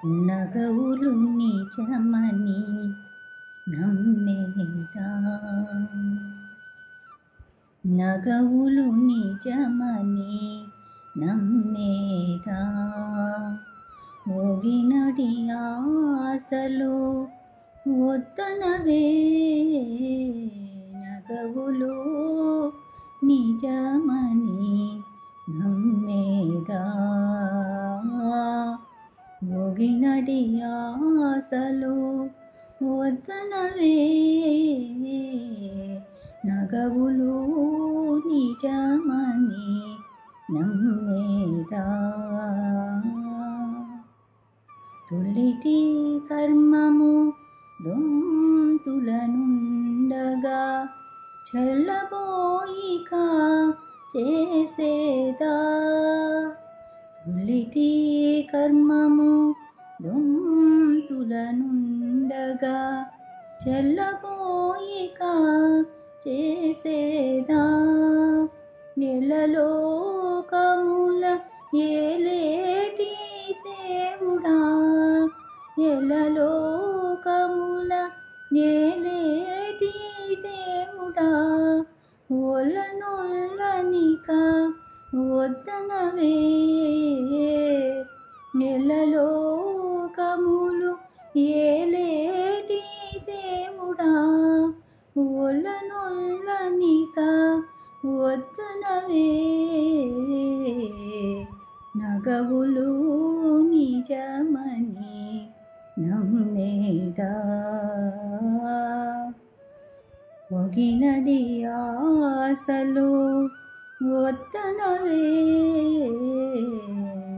నగవులు నిజమని నమ్మేదా, నగవులు నిజమని నమ్మేదా, మోగినడి ఆశలు వద్దనవే, నగవులు నిజమని నమ్మేదా, మోగినడి ఆశలు వద్దనవే, నగవులు నిజమని నమ్మేదా. తొలిటి కర్మము దొంతులనుండగా చల్లబోయిక చేసేదా, తొలిటి కర్మము దొంతులనుండగా చల్లబోయిక చేసేదా, నెలలోకముల ఏలేటి దేవుడా, నెలలోకముల ఏలేటి దేవుడా, ఒలనొల్లనిక వద్దనవే, నెలలోకములు ఏలేటి దేవుడా, ఒలనొల్లనిక వద్దనవే, నగవులు నిజమని నమ్మేదా. మొగినడి ఆశలు వద్దనవే,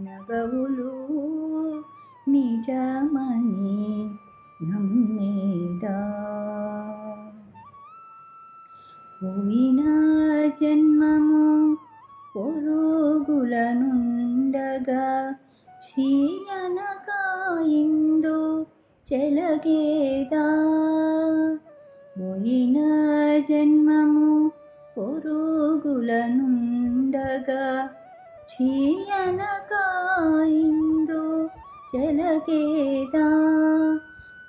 నగవులు నిజమని నమ్మేదా. పోయిన జన్మము పొరుగులనుండగా చీయనగా ఇందు చెలగేదా, పోయిన జన్మము పొరుగులనుండగా చీయనగా ఇందు చెలగేదా,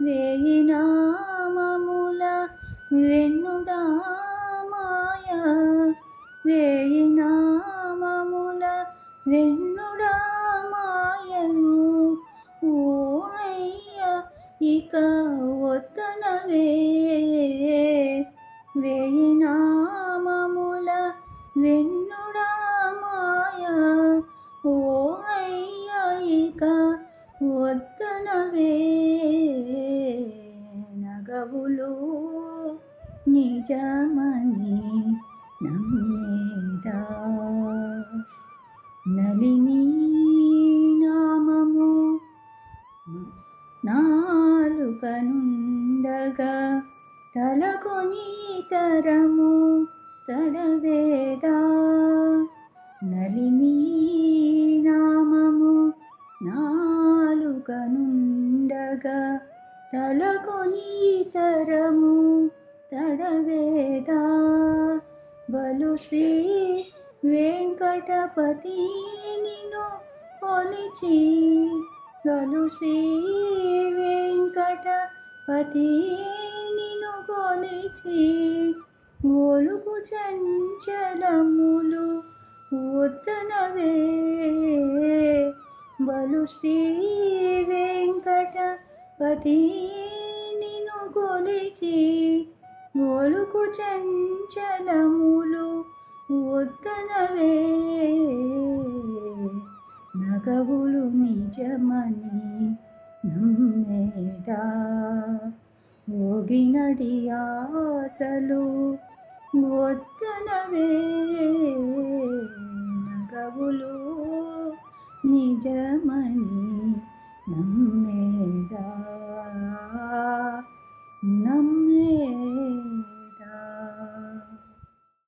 వేయి నామముల వెన్నుడా మాయా, వేయి నామముల వెన్నుడా మాయను, ఓ అయ్య ఇక వద్దనవే, వేయి నామముల వెన్నుడా మాయా, ఓ అయ్య ఇక వద్దనవే, నగవులు నిజమని నమ్మేదా. నలిని నామము నాలుకనుండగా తలకొని తరము తడవేదా, నలిని నామము నాలుకనుండగా తలకొని తరము తడవేదా, బలు శ్రీ వెంకటపతి నిన్ను కొలిచి, బలు శ్రీ వెంకటపతి నిన్ను కొలిచి, ఒలుగు చంచలములు వద్దనవే, బలు శ్రీ వెంకటపతి నిన్ను కొలిచి, ఒలుగు చంచలములు వద్దనవే, నగవులు నిజమని నమ్మేదా, మోగినడి ఆశలు వద్దనవే, నగవులు నిజమని